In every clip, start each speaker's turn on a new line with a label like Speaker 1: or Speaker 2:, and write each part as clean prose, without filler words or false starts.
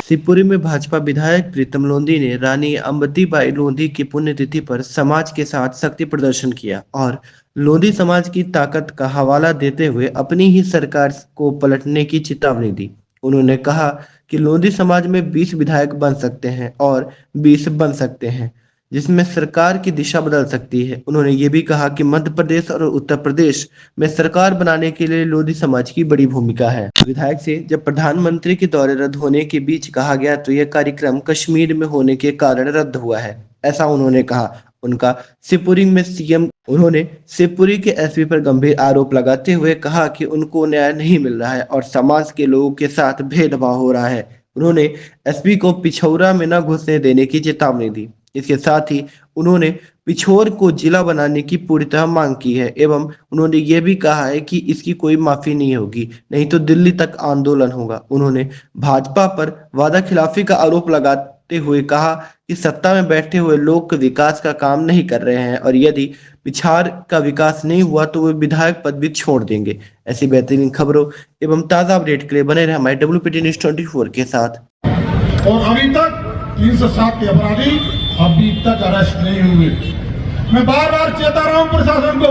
Speaker 1: शिवपुरी में भाजपा विधायक प्रीतम लोधी ने रानी अम्बतीबाई लोधी की पुण्यतिथि पर समाज के साथ शक्ति प्रदर्शन किया और लोधी समाज की ताकत का हवाला देते हुए अपनी ही सरकार को पलटने की चेतावनी दी। उन्होंने कहा कि लोधी समाज में 20 विधायक बन सकते हैं और 20 बन सकते हैं, जिसमें सरकार की दिशा बदल सकती है। उन्होंने ये भी कहा कि मध्य प्रदेश और उत्तर प्रदेश में सरकार बनाने के लिए लोधी समाज की बड़ी भूमिका है। विधायक से जब प्रधानमंत्री के दौरे रद्द होने के बीच कहा गया तो यह कार्यक्रम कश्मीर में होने के कारण रद्द हुआ है, ऐसा उन्होंने कहा। उन्होंने शिवपुरी के एसपी पर गंभीर आरोप लगाते हुए कहा कि उनको न्याय नहीं मिल रहा है और समाज के लोगों के साथ भेदभाव हो रहा है। उन्होंने एसपी को पिछौरा में न घुसने देने की चेतावनी दी। इसके साथ ही उन्होंने पिछोर को जिला बनाने की पूरी तरह मांग की है एवं उन्होंने ये भी कहा है कि इसकी कोई माफी नहीं होगी, नहीं तो दिल्ली तक आंदोलन होगा। उन्होंने भाजपा पर वादा खिलाफी का आरोप लगाते हुए कहा कि सत्ता में बैठे हुए लोग विकास का काम नहीं कर रहे हैं और यदि पिछाड़ का विकास नहीं हुआ तो वे विधायक पद भी छोड़ देंगे। ऐसी बेहतरीन खबरों एवं ताजा अपडेट के लिए बने रहे हमारे WPT News 24 के साथ।
Speaker 2: और अभी तक 307 के अपराधी अभी तक अरेस्ट नहीं हुए। मैं बार बार चेता रहा हूं प्रशासन को,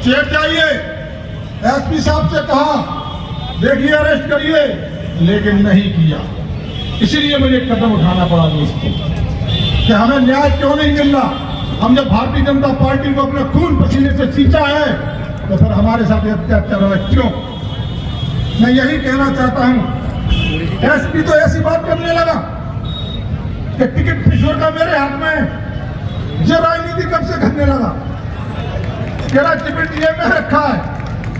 Speaker 2: चेक चाहिए। एसपी साहब से कहा देखिए अरेस्ट करिए, लेकिन नहीं किया। इसीलिए मुझे कदम उठाना पड़ा दोस्तों कि हमें न्याय क्यों नहीं मिल रहा। हम जब भारतीय जनता पार्टी को अपना खून पसीने से सींचा है तो फिर हमारे साथ अत्याचार हो रहा है, क्यों? मैं यही कहना चाहता हूं। एसपी तो ऐसी बात करने लगा कि टिकट पिछोड़ का मेरे हाथ में है। ये राजनीति कब से करने लगा? तेरा टिकट ये में रखा है,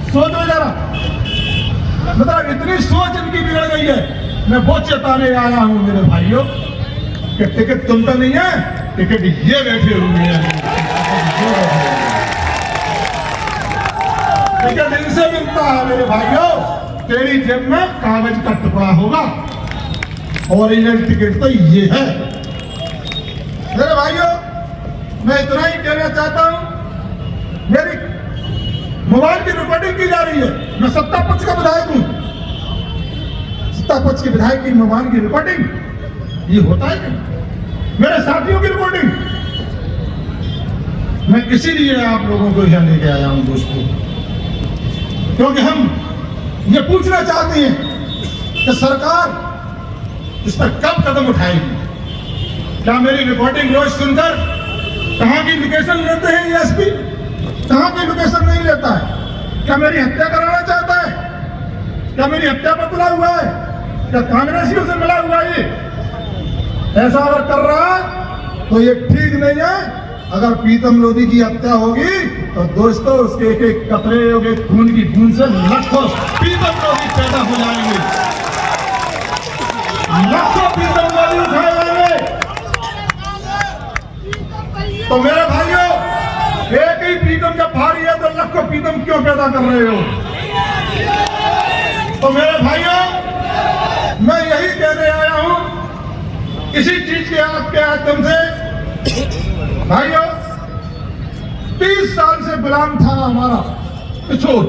Speaker 2: सोचो जरा। मतलब इतनी सोच इनकी बिगड़ गई है। मैं वो चेताने आया हूं मेरे भाइयों कि टिकट तुमका नहीं है, टिकट ये बैठे हुए हैं। टिकट इनसे मिलता है मेरे भाइयों। तेरी जेब में कागज का टुकड़ा होगा, ओरिजिनल टिकट तो ये है। मेरे भाइयों, मैं इतना ही कहना चाहता हूं। मेरी मोबाइल की रिकॉर्डिंग की जा रही है। मैं सत्ता पक्ष का विधायक हूं। सत्ता पक्ष के विधायक की मोबाइल की रिकॉर्डिंग ये होता है नहीं। मेरे साथियों की रिकॉर्डिंग। मैं इसीलिए आप लोगों को यहां लेके आया हूं दोस्तों, क्योंकि हम ये पूछना चाहते हैं कि सरकार इस पर कब कदम उठाएगी। क्या मेरी रिकॉर्डिंग रोज सुनकर कहां की लोकेशन लेते हैं ये एसपी? कहां की लोकेशन नहीं लेता है? क्या मेरी हत्या कराना चाहता है? क्या मेरी हत्या पर तुला हुआ है? क्या कांग्रेसियों से मिला हुआ है? ऐसा अगर कर रहा है तो ये ठीक नहीं है। अगर प्रीतम लोधी की हत्या होगी तो दोस्तों उसके एक एक कतरे खून की बूंद से लाखों प्रीतम लोधी पैदा हो जाएंगे, लाखों प्रीतम लोधी उठाए जाएंगे। तो मेरे भाइयों, एक ही प्रीतम जब भारी है तो लाखों प्रीतम क्यों पैदा कर रहे हो? तो मेरे भाइयों, मैं यही कहने आया हूं इसी चीज के आपके माध्यम से। भाइयों, 30 साल से गुलाम था हमारा पिछोर।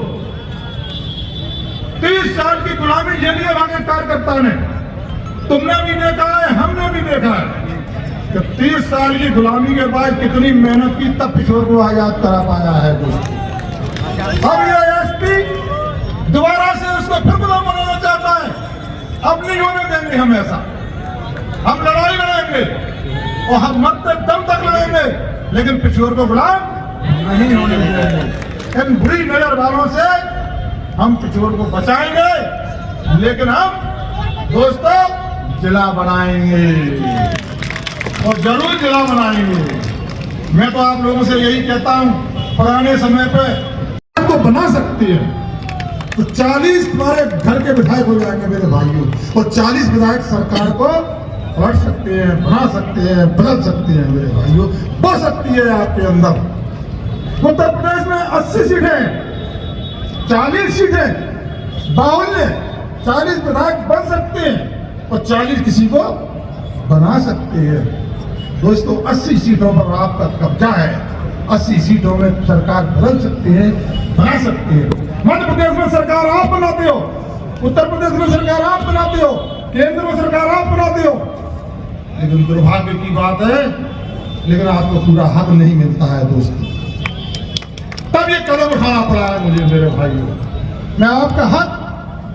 Speaker 2: 30 साल की गुलामी झेलिए भागे कार्यकर्ता ने। तुमने भी देखा है, हमने भी देखा है कि 30 साल की गुलामी के बाद कितनी मेहनत की तब पिछोर को आजाद करा पाया है दोस्तों। अब ये एसपी दोबारा से उसको फिर गुलाम बनाना चाहता है। अब नहीं होने देंगे हम ऐसा। हम लड़ाई लड़ेंगे और हम मरते दम तक लड़ेंगे, लेकिन पिछोर को गुलाम नहीं होने देंगे। इन बुरी नजर वालों से हम पिछोर को बचाएंगे, लेकिन हम दोस्तों जिला बनाएंगे और जरूर जिला बनाएंगे। मैं तो आप लोगों से यही कहता हूं, पुराने समय पे आपको बना सकती है तो 40 तुम्हारे घर के विधायक हो जाएंगे मेरे भाइयों, और 40 विधायक सरकार को पलट सकते हैं, बना सकते हैं, बदल सकते हैं मेरे भाइयों। बढ़ सकती है आपके अंदर। उत्तर प्रदेश में 80 सीटें, 40 सीटें, 52 40 विधायक बन सकते हैं और 40 किसी को बना सकते हैं। दोस्तों, 80 सीटों पर आपका कब्जा है। 80 सीटों में सरकार बदल सकते हैं, बना सकते हैं। मध्य प्रदेश में सरकार आप बनाते हो, उत्तर प्रदेश में सरकार आप बनाते हो, केंद्र में सरकार आप बनाते हो, लेकिन दुर्भाग्य की बात है, लेकिन आपको पूरा हक नहीं मिलता है दोस्तों। तब ये कदम उठाना पड़ा है मुझे मेरे भाइयों। मैं आपका हक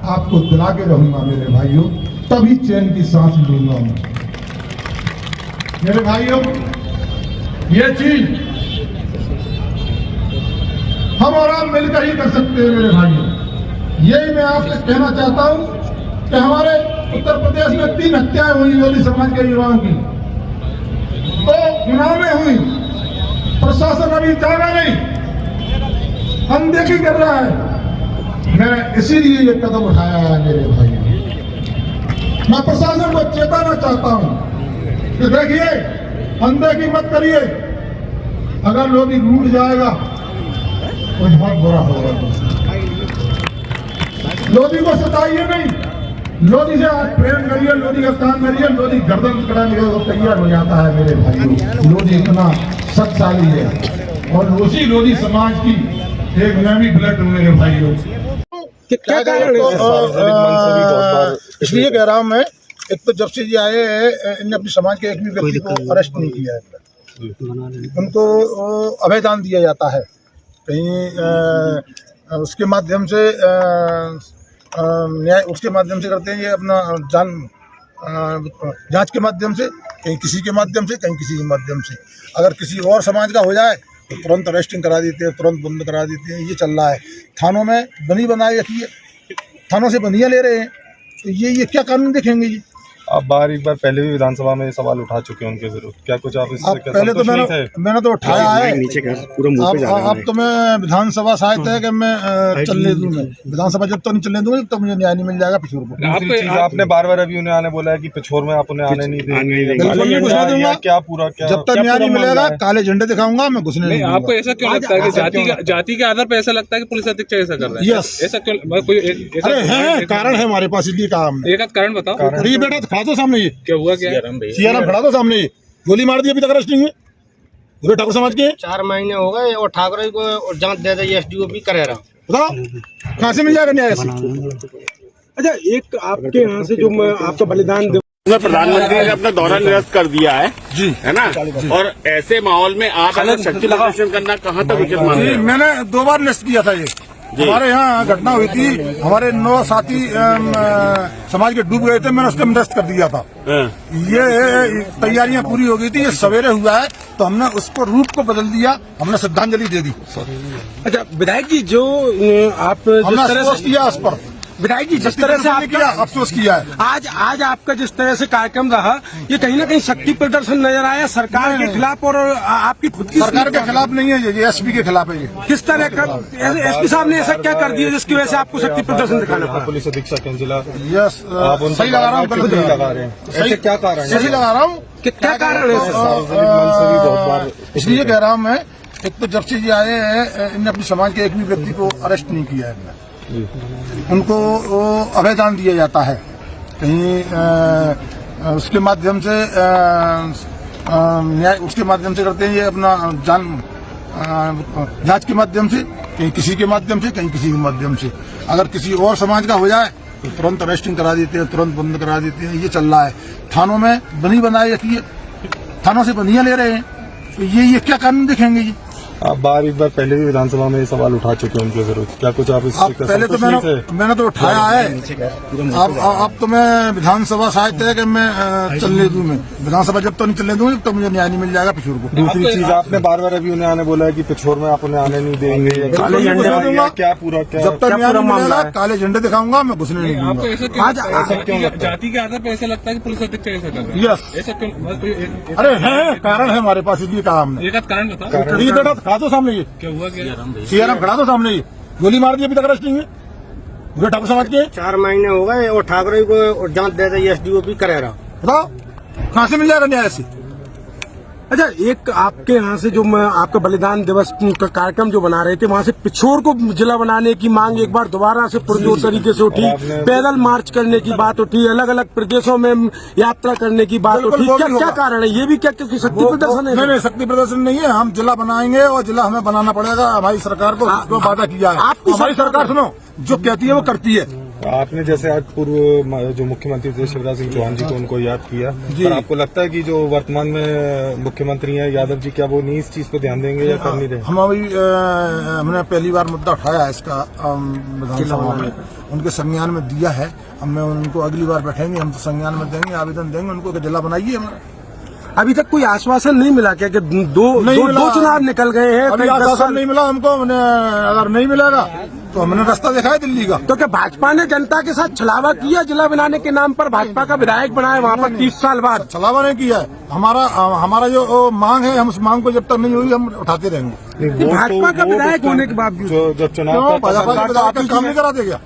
Speaker 2: आपको दिला के रहूंगा मेरे भाइयों, तभी चैन की सांस लूंगा मैं। मेरे भाइयों, ये चीज हम और आप मिलकर ही कर सकते हैं मेरे भाइयों। यही मैं आपसे कहना चाहता हूं कि हमारे उत्तर प्रदेश में 3 हत्याएं हुई लोधी समाज के युवाओं की, 2 उन्नाव में हुई। प्रशासन अभी जागा नहीं, अनदेखी कर रहा है। मैं इसीलिए ये कदम उठाया है मेरे भाइयों। मैं प्रशासन को चेताना चाहता हूं कि देखिए, अनदेखी मत करिए। अगर लोधी रूठ जाएगा तो बहुत बुरा होगा। लोधी को सताइए नहीं, लोधी से आप प्रेम करिए, लोधी का काम करिए। लोधी गर्दन कटाने को तैयार हो जाता है मेरे भाइयों। लोधी इतना शक्तिशाली है और उसी लोधी समाज की एक मैं भी ब्लड हूं मेरे भाइयों।
Speaker 3: क्या कारण है?
Speaker 4: इसलिए कह रहा हूँ मैं, एक तो जब से ये आए हैं, इन्होंने अपने समाज के एक भी व्यक्ति को अरेस्ट नहीं किया है। उनको अभयदान दिया जाता है कहीं, उसके माध्यम से न्याय उसके माध्यम से करते हैं। ये अपना जांच के माध्यम से, कहीं किसी के माध्यम से, कहीं किसी के माध्यम से। अगर किसी और समाज का हो जाए तो तुरंत अरेस्टिंग करा देते हैं, तुरंत बंद करा देते हैं। ये चल रहा है। थानों में बनी बनाए रखिए, थानों से बंदियाँ ले रहे हैं, तो ये क्या कानून देखेंगे ये?
Speaker 3: आप बार एक बार पहले भी विधानसभा में ये सवाल उठा चुके हैं उनके विरुद्ध। क्या कुछ आप इससे क्या
Speaker 4: पहले तो
Speaker 3: संतुष्ट नहीं थे?
Speaker 4: मैंने तो उठाया है। अब तो मैं विधानसभा शायद है कि मैं चलने दूं। मैं विधानसभा जब तो नहीं चलने दूंगा, तब तो मुझे न्याय नहीं मिल जाएगा पिछोर को।
Speaker 3: आपने बार-बार अभी उन्हें आने बोला है कि पिछोर में आप उन्हें आने नहीं देंगे।
Speaker 4: बिल्कुल नहीं घुसने दूंगा।
Speaker 3: क्या पूरा क्या
Speaker 4: जब तक न्याय नहीं मिलेगा, काले झंडे दिखाऊंगा, मैं घुसने नहीं दूंगा।
Speaker 5: आपको ऐसा क्यों लगता है कि जाति के आधार पर ऐसा लगता है कि पुलिस अधीक्षक ऐसा कर रहा है?
Speaker 4: यस।
Speaker 5: ऐसा क्यों? कोई
Speaker 4: अरे है, कारण है हमारे पास, इसलिए कहा हमने।
Speaker 5: एक आध कारण बताओ।
Speaker 4: अरे ये बेटा खड़ा दो सामने, ये
Speaker 5: क्या हुआ? क्या
Speaker 4: सियाराम खड़ा दो सामने, ये गोली मार दी अभी तक अरेस्ट नहीं हुए। पूरे ठाकुर समाज के
Speaker 6: 4 महीने हो गए और ठाकुर को जांच दे दी एसडीओ भी करे रहा।
Speaker 4: बताओ कहाँ से मिल जाएगा न्याय?
Speaker 7: अच्छा, एक आपके यहाँ से जो आपका बलिदान
Speaker 8: प्रधानमंत्री ने अपना दौरा निरस्त कर दिया है जी, है ना? और ऐसे माहौल में आप अगर शक्ति प्रदर्शन करना कहाँ तक उचित मानते हैं?
Speaker 4: मैंने 2 बार निरस्त किया था। ये हमारे यहाँ घटना हुई थी, हमारे 9 साथी समाज के डूब गए थे, मैंने उसको निरस्त कर दिया था। ये तैयारियां पूरी हो गई थी, ये सवेरे हुआ है, तो हमने उसको रूप को बदल दिया, हमने श्रद्धांजलि दे दी।
Speaker 7: अच्छा विधायक जी, जो आप
Speaker 4: हमने अफसोस किया उस पर,
Speaker 7: विधायक जी जिस तरह से आपका
Speaker 4: अफसोस किया है।
Speaker 7: आज आपका जिस तरह से कार्यक्रम रहा, ये कहीं ना कहीं शक्ति प्रदर्शन नजर आया सरकार के खिलाफ और आपकी खुद की
Speaker 4: सरकार के खिलाफ नहीं है, ये एसपी के खिलाफ है। ये
Speaker 7: किस तरह का एसपी साहब ने ऐसा क्या कर दिया जिसकी वजह से आपको शक्ति प्रदर्शन दिखाना पड़ा?
Speaker 3: पुलिस अधीक्षक हैं जिला,
Speaker 4: यस, सही लगा रहा हूँ,
Speaker 3: क्यों नहीं लगा रहे हैं? ऐसे क्या कारण है?
Speaker 4: सही लगा रहा हूँ।
Speaker 7: क्या कारण है?
Speaker 4: इसलिए कह रहा हूँ मैं, एक तो जब से ये आए हैं, इन्होंने अपने समाज के एक भी व्यक्ति को अरेस्ट नहीं किया है। उनको अभयदान दिया जाता है कहीं, उसके माध्यम से न्याय उसके माध्यम से करते हैं। ये अपना जांच के माध्यम से, कहीं किसी के माध्यम से, कहीं किसी के माध्यम से। अगर किसी और समाज का हो जाए तो तुरंत अरेस्टिंग करा देते हैं, तुरंत बंद करा देते हैं। ये चल रहा है। थानों में बनी बनाए रखिए, थानों से बंदियां ले रहे हैं, तो ये क्या कानून देखेंगे ये?
Speaker 3: आप बार एक बार पहले भी विधानसभा में ये सवाल उठा चुके हैं उनके विरुद्ध। क्या कुछ आप इससे क्या
Speaker 4: पहले तो
Speaker 3: संतुष्ट नहीं थे?
Speaker 4: मैंने तो उठाया है। अब तो मैं विधानसभा शायद है कि मैं चलने दूं। मैं विधानसभा जब तो नहीं चलने दूंगा, तो मुझे न्याय नहीं मिल जाएगा पिछोर को।
Speaker 3: दूसरी चीज, आपने बार-बार अभी उन्हें आने बोला है कि पिछोर में आप उन्हें आने नहीं देंगे।
Speaker 4: काले झंडे दूंगा,
Speaker 3: क्या पूरा क्या
Speaker 4: जब तक न्याय नहीं मिलेगा, काले झंडे दिखाऊंगा, मैं घुसने नहीं
Speaker 5: आपको
Speaker 4: दूंगा।
Speaker 5: ऐसा क्यों लगता है? जाति के आधार पर ऐसा लगता है कि पुलिस अधीक्षक ऐसा कर रहा है?
Speaker 4: यस।
Speaker 5: ऐसा क्यों?
Speaker 4: अरे है, कारण है हमारे पास, इसलिए कहा हमने।
Speaker 5: एक आध कारण बताओ।
Speaker 4: ये बेटा खड़ा दो सामने, ये
Speaker 5: क्या हुआ? क्या
Speaker 4: सियाराम खड़ा दो सामने, ये गोली मार दी अभी तक अरेस्ट नहीं हुए। पूरे ठाकुर समाज के
Speaker 6: 4 महीने हो गए और ठाकुर को जांच दे दी एसडीओ भी करे रहा।
Speaker 4: बताओ कहाँ से मिल जाएगा न्याय से?
Speaker 7: अच्छा, एक आपके यहाँ से जो आपका बलिदान दिवस का कार्यक्रम जो बना रहे थे, वहाँ से पिछोर को जिला बनाने की मांग एक बार दोबारा से पुरजोर तरीके से उठी। पैदल मार्च करने की बात उठी, अलग अलग प्रदेशों में यात्रा करने की बात उठी। क्या कारण है? ये भी क्या क्योंकि शक्ति प्रदर्शन है?
Speaker 4: नहीं, शक्ति प्रदर्शन नहीं है। हम जिला बनाएंगे और जिला हमें बनाना पड़ेगा। हमारी सरकार को वादा किया है। हमारी सरकार सुनो, जो कहती है वो करती है।
Speaker 3: आपने जैसे आज पूर्व जो मुख्यमंत्री थे शिवराज सिंह चौहान जी को उनको याद किया, पर आपको लगता है कि जो वर्तमान में मुख्यमंत्री हैं यादव जी, क्या वो नहीं इस चीज पे ध्यान देंगे या कर नहीं रहे?
Speaker 4: हम अभी हमने पहली बार मुद्दा उठाया इसका विधानसभा में, उनके संज्ञान में दिया है। अब मैं उनको अगली बार बैठेंगे, हम तो संज्ञान में देंगे, आवेदन देंगे उनको कि जिला बनाइए हमारा।
Speaker 7: अभी तक कोई आश्वासन नहीं मिला क्या कि दो चुनाव निकल गए हैं?
Speaker 4: अभी आश्वासन नहीं मिला हमको। अगर नहीं मिलेगा तो हमने रास्ता देखा है दिल्ली का।
Speaker 7: तो क्या भाजपा ने जनता के साथ छलावा किया? जिला बनाने के नाम पर भाजपा का विधायक बनाया वहाँ पर 30 साल बाद।
Speaker 4: छलावा नहीं किया है। हमारा जो मांग है, हम उस मांग को जब तक नहीं हुई हम उठाते रहेंगे।
Speaker 7: भाजपा का विधायक होने के बावजूद
Speaker 3: जब चुनाव
Speaker 4: काम नहीं कराते क्या?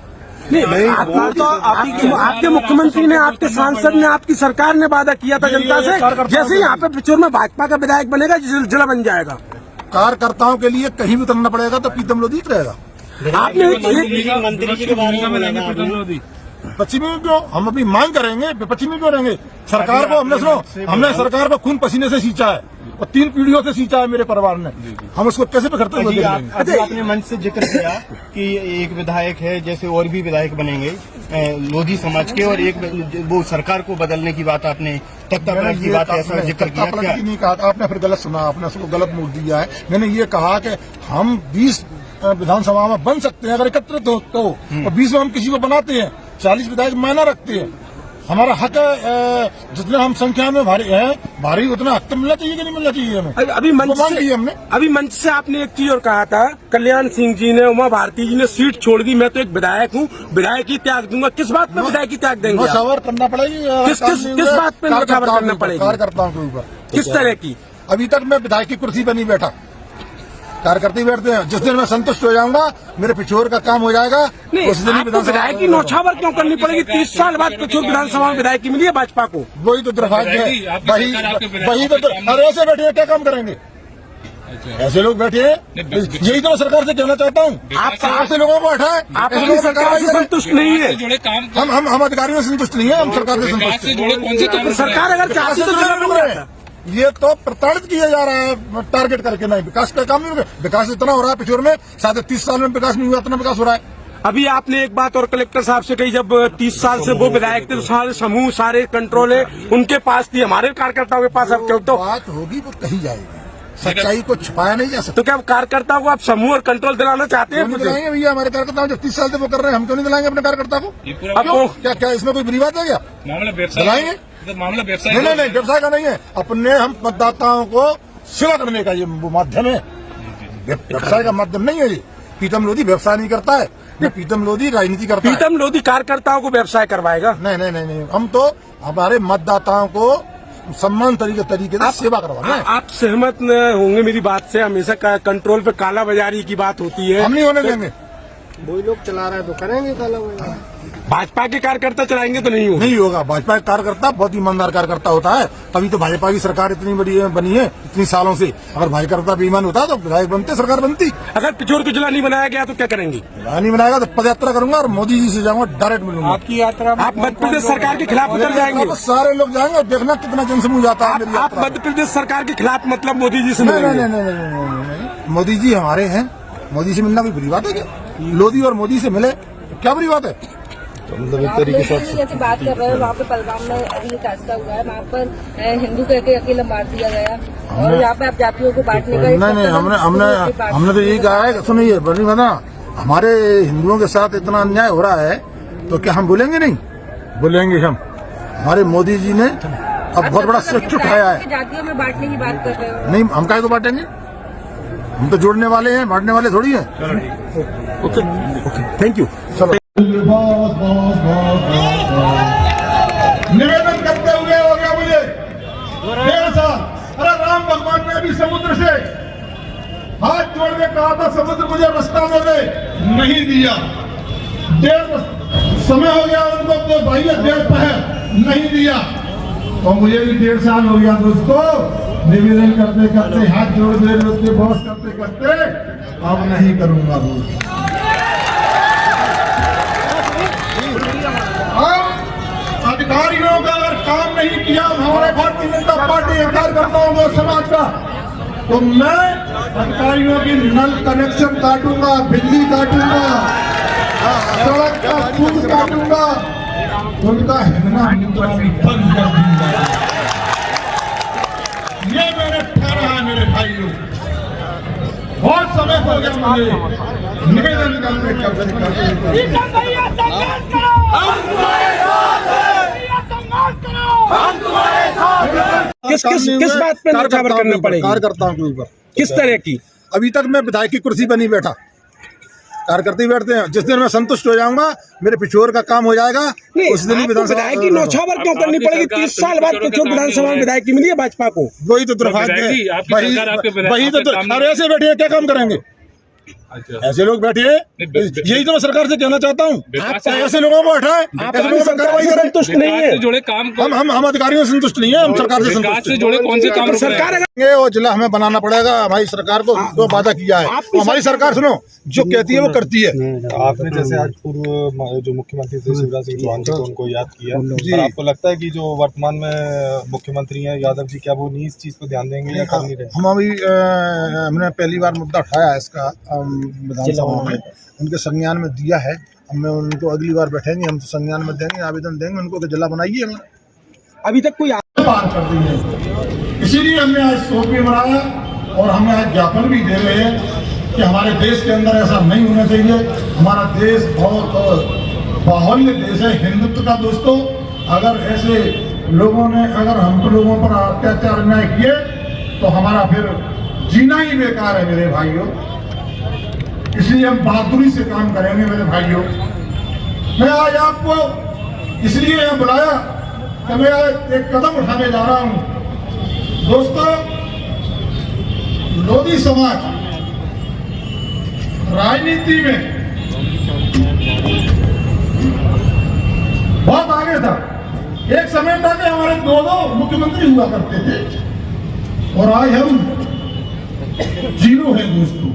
Speaker 7: नहीं, आपके मुख्यमंत्री ने, आपके सांसद ने, आपकी सरकार ने वादा किया था जनता से, जैसे यहाँ पे पिछोर में भाजपा का विधायक बनेगा जिला बन जाएगा।
Speaker 4: कार्यकर्ताओं के लिए कहीं भी उतरना पड़ेगा तो प्रीतम लोधी रहेगा।
Speaker 7: आपने
Speaker 4: पश्चिमी में क्यों? हम अभी मांग करेंगे, पश्चिमी क्यों रहेंगे? सरकार को हमने सरकार को खून पसीने से सींचा है और 3 पीढ़ियों से सींचा है मेरे परिवार ने। हम उसको कैसे पकड़ते हैं?
Speaker 6: आपने मंच से जिक्र किया कि एक विधायक है, जैसे और भी विधायक बनेंगे लोधी समाज के, और एक वो सरकार को बदलने की बात आपने तख्तापलट की बात ऐसा जिक्र किया। क्या
Speaker 4: नहीं कहा? आपने फिर गलत सुना, आपने उसको गलत मोड़ दिया है। मैंने ये कहा कि हम 20 विधानसभा में बन सकते हैं अगर एकत्रित हो तो, और 20 में हम किसी को बनाते हैं। 40 विधायक मायना रखते हैं। हमारा हक है, जितना हम संख्या में भारी उतना हक तो मिलना चाहिए कि नहीं मिलना चाहिए हमें?
Speaker 7: अभी मंच से आपने एक चीज और कहा था, कल्याण सिंह जी ने, उमा भारती जी ने सीट छोड़ दी, मैं तो एक विधायक हूँ, विधायक ही त्याग दूंगा। किस बात पे विधायक ही त्याग देंगे?
Speaker 4: नौछावर करना पड़ेगी।
Speaker 7: किस बात पे नौछावर करना पड़ेगी?
Speaker 4: कार्यकर्ताओं के ऊपर।
Speaker 7: किस तरह की?
Speaker 4: अभी तक मैं विधायक की कुर्सी पर नहीं बैठा, कार्यकर्ता ही बैठते हैं। जिस दिन मैं संतुष्ट हो जाऊंगा, मेरे पिछोर का काम हो जाएगा, उस दिन
Speaker 7: आपको विधायक की नौछावर क्यों करनी पड़ेगी? 30 साल बाद पिछोर विधानसभा में विधायक की मिली है भाजपा को।
Speaker 4: वही तो दुर्भाग्य है। वही तो अरे ऐसे बैठे हैं, क्या काम करेंगे? ऐसे लोग बैठे हैं, यही तो मैं सरकार से कहना चाहता हूँ। आप से लोगों को हटाए। आप
Speaker 7: सरकार से संतुष्ट नहीं है?
Speaker 4: हम अधिकारियों से संतुष्ट नहीं है, हम सरकार से संतुष्ट हैं।
Speaker 7: सरकार अगर चाहती तो
Speaker 4: ये तो प्रताड़ित किया जा रहा है टारगेट करके। नहीं, विकास का काम नहीं हो गया। विकास इतना हो रहा है पिछोर में, शायद 30 साल में विकास नहीं हुआ, इतना विकास हो रहा है।
Speaker 7: अभी आपने एक बात और कलेक्टर साहब से कही, जब 30 साल से वो विधायक थे तो सारे समूह, सारे कंट्रोल है उनके पास थी, हमारे कार्यकर्ताओं के पास अब तो
Speaker 4: बात होगी वो कही जाएगी। सच्चाई को छुपाया नहीं जा सकता।
Speaker 7: तो क्या कार्यकर्ताओं को आप समूह और कंट्रोल दिलाना चाहते हैं?
Speaker 4: दिलाएंगे भैया, हमारे कार्यकर्ता जब 30 साल से वो कर रहे हैं, हम क्यों नहीं दिलाएंगे अपने कार्यकर्ता को? अब क्या इसमें कोई बुरी बात है क्या? दिलाएंगे।
Speaker 5: मामला व्यवसाय
Speaker 4: नहीं, व्यवसाय का नहीं है। अपने हम मतदाताओं को सेवा करने का ये माध्यम है, व्यवसाय का माध्यम नहीं है ये। प्रीतम लोधी व्यवसाय नहीं करता है, प्रीतम लोधी राजनीति करता है।
Speaker 7: प्रीतम लोधी कार्यकर्ताओं को व्यवसाय करवाएगा?
Speaker 4: नहीं, हम तो हमारे मतदाताओं को सम्मान तरीके से सेवा करवाना है।
Speaker 7: आप सहमत होंगे मेरी बात से? हमेशा कंट्रोल पे काला बाजारी की बात होती है।
Speaker 4: हम नहीं होने देंगे।
Speaker 6: वही लोग चला रहे हैं तो करेंगे काला बाजारी।
Speaker 7: भाजपा के कार्यकर्ता चलाएंगे तो नहीं होगा?
Speaker 4: नहीं होगा। भाजपा का कार्यकर्ता बहुत ईमानदार कार्यकर्ता होता है, तभी तो भाजपा की सरकार इतनी बड़ी बनी है इतनी सालों से। अगर कार्यकर्ता बेईमान होता तो विधायक बनते, सरकार बनती।
Speaker 7: अगर पिछोर को जिला नहीं बनाया गया तो क्या करेंगे?
Speaker 4: जिला नहीं बनाएगा तो पद यात्रा करूंगा और मोदी जी से जाऊंगा, डायरेक्ट मिलूंगा।
Speaker 7: आपकी यात्रा आप मध्य प्रदेश सरकार के खिलाफ उतर जाएंगे?
Speaker 4: सारे लोग जाएंगे और देखना कितना जनसमूह जाता है।
Speaker 7: आप मध्य प्रदेश सरकार के खिलाफ मतलब मोदी जी से?
Speaker 4: नहीं, मोदी जी हमारे हैं। मोदी से मिलना कोई बुरी बात है क्या? लोधी और मोदी से मिले क्या बुरी बात है?
Speaker 3: मतलब एक तरीके से
Speaker 9: जैसे बात कर रहे हैं, वहाँ पे पहलगाम में ये हादसा हुआ है, वहाँ पर हिंदू कह के अकेला मार दिया गया और यहाँ पे आप जातियों को बांटने का
Speaker 4: नहीं, हमने तो यही कहा है। सुनिए बनी बना, हमारे हिंदुओं के साथ इतना अन्याय हो रहा है तो क्या हम बोलेंगे नहीं? बोलेंगे हम। हमारे मोदी जी ने अब बहुत बड़ा स्टेप उठाया है।
Speaker 9: जातियों में बांटने की बात कर रहे हो?
Speaker 4: नहीं, हम काहे को बांटेंगे? हम तो जोड़ने वाले हैं, बांटने वाले थोड़ी हैं।
Speaker 7: Okay, thank you.
Speaker 4: चलो
Speaker 2: निवेदन करते हुए हो गया मुझे 1.5 साल। अरे राम भगवान ने भी समुद्र से हाथ जोड़ के कहा था समुद्र मुझे रास्ता दे दे, नहीं दिया। 1.5 समय हो गया उनको, तो भाई 1.5 पहर नहीं दिया। और मुझे भी 1.5 साल हो गया दोस्तों, निवेदन करते करते, हाथ जोड़ते बॉस करते करते, अब नहीं करूंगा बोल। अधिकारियों का अगर काम नहीं किया हमारे भारतीय जनता पार्टी कार्यकर्ताओं को समाज का, तो मैं अधिकारियों की नल कनेक्शन काटूंगा, बिजली काटूंगा, सड़क का पुल कर दूंगा, उनका हिलना मुद्रा भी बंद कर दूंगा। ये मैंने ठाना है मेरे भाइयों। बहुत समय हो गया मुझे निवेदन करते
Speaker 7: किस बात पे न्यौछावर करना पड़ेगा?
Speaker 4: कार्यकर्ताओं के ऊपर।
Speaker 7: किस तरह की?
Speaker 4: अभी तक मैं विधायक की कुर्सी पर नहीं बैठा, कार्यकर्ता ही बैठते हैं। जिस दिन मैं संतुष्ट हो जाऊंगा, मेरे पिछोर का काम हो जाएगा, उस दिन ही विधानसभा
Speaker 7: विधायक की न्यौछावर क्यों करनी पड़ेगी? 30 साल बाद पिछोर विधानसभा में विधायक की मिली है भाजपा को।
Speaker 4: वही तो दुर्भाग्य है, वही तो। अरे ऐसे बैठे हैं, क्या काम करेंगे? ऐसे लोग बैठे हैं, यही तो मैं सरकार से कहना चाहता हूँ, ऐसे लोगों को हटाएं, ऐसे लोगों पर कार्रवाई करें।
Speaker 5: संतुष्ट नहीं है जुड़े काम,
Speaker 4: हम अधिकारियों से संतुष्ट नहीं है, हम सरकार से संतुष्ट
Speaker 5: से जुड़े कौन से काम
Speaker 7: सरकार
Speaker 4: वो जिला हमें बनाना पड़ेगा। हमारी सरकार को जो वादा किया है, हमारी सरकार सुनो जो कहती है वो करती है।
Speaker 3: आपने जैसे आज पूर्व जो मुख्यमंत्री थे शिवराज सिंह चौहान जी को उनको याद किया, पर आपको लगता है कि जो वर्तमान में मुख्यमंत्री हैं यादव जी, क्या वो नहीं इस चीज पर ध्यान देंगे या कर नहीं रहे?
Speaker 4: हम अभी हमने पहली बार मुद्दा उठाया इसका विधानसभा में, उनके संज्ञान में दिया है। अब मैं उनको अगली बार बैठेंगे, हम संज्ञान में देंगे, आवेदन देंगे उनको कि जिला बनाइए। हमारा
Speaker 7: अभी तक कोई
Speaker 2: पार कर दी है, इसीलिए हमने आज शोक भी मनाया और हमने आज ज्ञापन भी दे रहे हैं कि हमारे देश के अंदर ऐसा नहीं होना चाहिए। हमारा देश बहुत बाहुल्य देश है, हिंदुत्व का। दोस्तों, अगर ऐसे लोगों ने अगर हम लोगों पर अत्याचार अन्याय किए तो हमारा फिर जीना ही बेकार है मेरे भाइयों। इसलिए हम बहादुरी से काम करेंगे मेरे भाइयों। मैं आज आपको इसलिए यहाँ बुलाया कि मैं एक कदम उठाने जा रहा हूँ। दोस्तों, लोधी समाज राजनीति में बहुत आगे था। एक समय था कि हमारे दो मुख्यमंत्री हुआ करते थे और आज हम जीरो हैं। दोस्तों,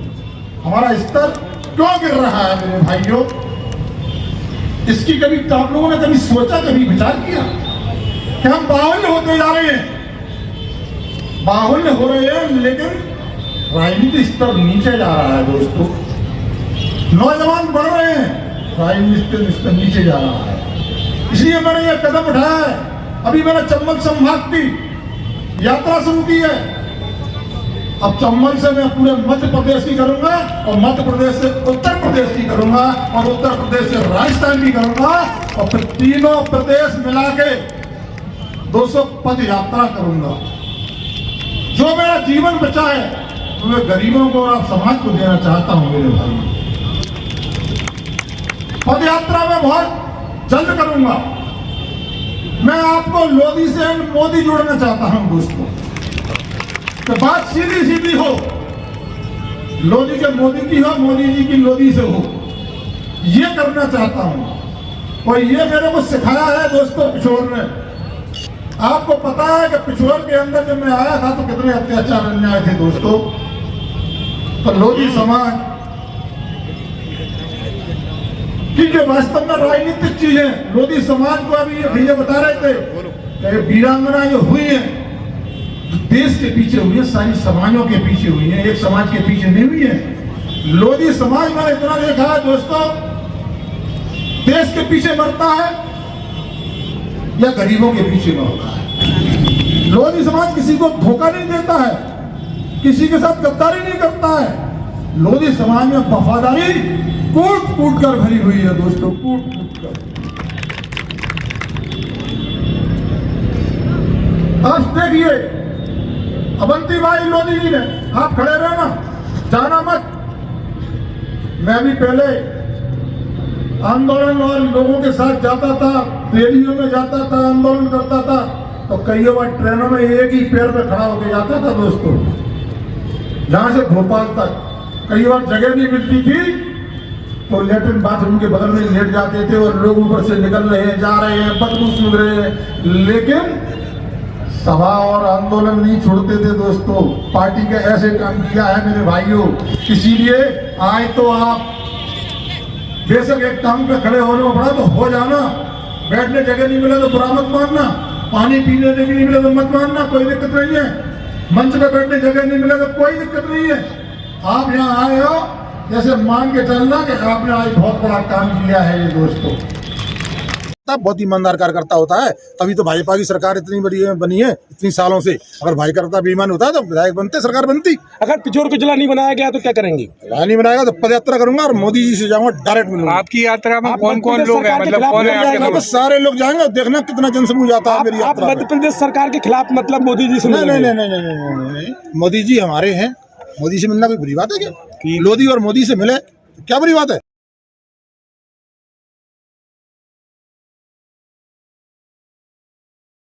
Speaker 2: हमारा स्तर क्यों गिर रहा है मेरे भाइयों? इसकी कभी आप लोगों ने कभी सोचा, कभी विचार किया कि हम बाहुल्य होते जा रहे हैं, बाहुल्य हो रहे हैं, लेकिन राजनीतिक स्तर नीचे जा रहा है। दोस्तों, नौजवान बढ़ रहे हैं, राजनीतिक स्तर नीचे जा रहा है। इसलिए मैंने यह कदम उठाया है। अभी मैंने चंबल संभाग की यात्रा शुरू की है। अब चंबल से मैं पूरे मध्य प्रदेश की करूंगा और मध्य प्रदेश से उत्तर प्रदेश की करूंगा और उत्तर प्रदेश से राजस्थान की करूंगा और फिर तीनों प्रदेश मिला के 200 पद यात्रा करूंगा। जो मेरा जीवन बचा है तो मैं गरीबों को और आप समाज को देना चाहता हूं मेरे भाई। पद यात्रा में बहुत जल्द करूंगा। मैं आपको लोधी से मोदी जोड़ना चाहता हूं दोस्तों, तो बात सीधी सीधी हो, लोधी के मोदी की हो, मोदी जी की लोधी से हो, ये करना चाहता हूं। और ये मेरे को सिखाया है दोस्तों पिछोर ने। आपको पता है कि पिछोर के अंदर जब मैं आया था तो कितने अत्याचार अन्याय थे दोस्तों। तो लोधी समाज की जो वास्तव में राजनीतिक चीज है, लोधी समाज को अभी ये भैया बता रहे थे कि वीरांगना जो हुई है देश के पीछे हुई है, सारी समाजों के पीछे हुई है, एक समाज के पीछे नहीं हुई है। लोधी समाज मैंने इतना देखा है दोस्तों, देश के पीछे मरता है या गरीबों के पीछे मरता है। लोधी समाज किसी को धोखा नहीं देता है, किसी के साथ गद्दारी नहीं करता है। लोधी समाज में वफादारी कूट कूट कर भरी हुई है दोस्तों, कूट कूट कर। अब देखिए अवंतीबाई लोधी जी ने, आप खड़े रहना, जाना मत। मैं भी पहले आंदोलन और लोगों के साथ जाता था, रैलियों में जाता था, आंदोलन करता था, तो कई बार ट्रेनों में एक ही पैर पे खड़ा होकर जाता था दोस्तों, जहां से भोपाल तक। कई बार जगह नहीं मिलती थी तो लेटरिन बाथरूम के बगल में लेट जाते थे और लोग ऊपर से निकल रहे हैं, जा रहे हैं, बदबू सूंघ रहे हैं, लेकिन सभा और आंदोलन नहीं छोड़ते थे दोस्तों। पार्टी का ऐसे काम किया है मेरे भाइयों। इसीलिए आए तो आप बेशक एक टांग पे खड़े होने को पड़ा तो हो जाना, बैठने जगह नहीं मिले तो बुरा मत मानना, पानी पीने के नहीं मिले तो मत मानना, कोई दिक्कत नहीं है। मंच पे बैठने जगह नहीं मिले तो कोई दिक्कत नहीं है। आप यहाँ आए हो जैसे मान के चलना कि आपने आज बहुत बड़ा काम किया है ये दोस्तों।
Speaker 4: सकता, बहुत ईमानदार कार्यकर्ता होता है, तभी तो भाजपा की सरकार इतनी बड़ी बनी है इतनी सालों से। अगर भाजपा बेईमान होता तो विधायक बनते, सरकार बनती।
Speaker 7: अगर पिछोर को जिला नहीं बनाया गया तो क्या करेंगे?
Speaker 4: जिला नहीं बनाएगा तो पद यात्रा करूंगा और मोदी जी से जाऊंगा, डायरेक्ट मिलूंगा।
Speaker 5: आपकी यात्रा में कौन कौन लोग हैं, मतलब कौन है आपके दोस्त?
Speaker 4: सारे लोग जाएंगे, देखना कितना जनसमूह जाता है मेरी यात्रा में।
Speaker 7: मध्य प्रदेश सरकार के खिलाफ मतलब मोदी जी से
Speaker 4: नहीं, मोदी जी हमारे हैं, मोदी से मिलना कोई बुरी बात है क्या? लोधी और मोदी से मिले क्या बुरी बात है?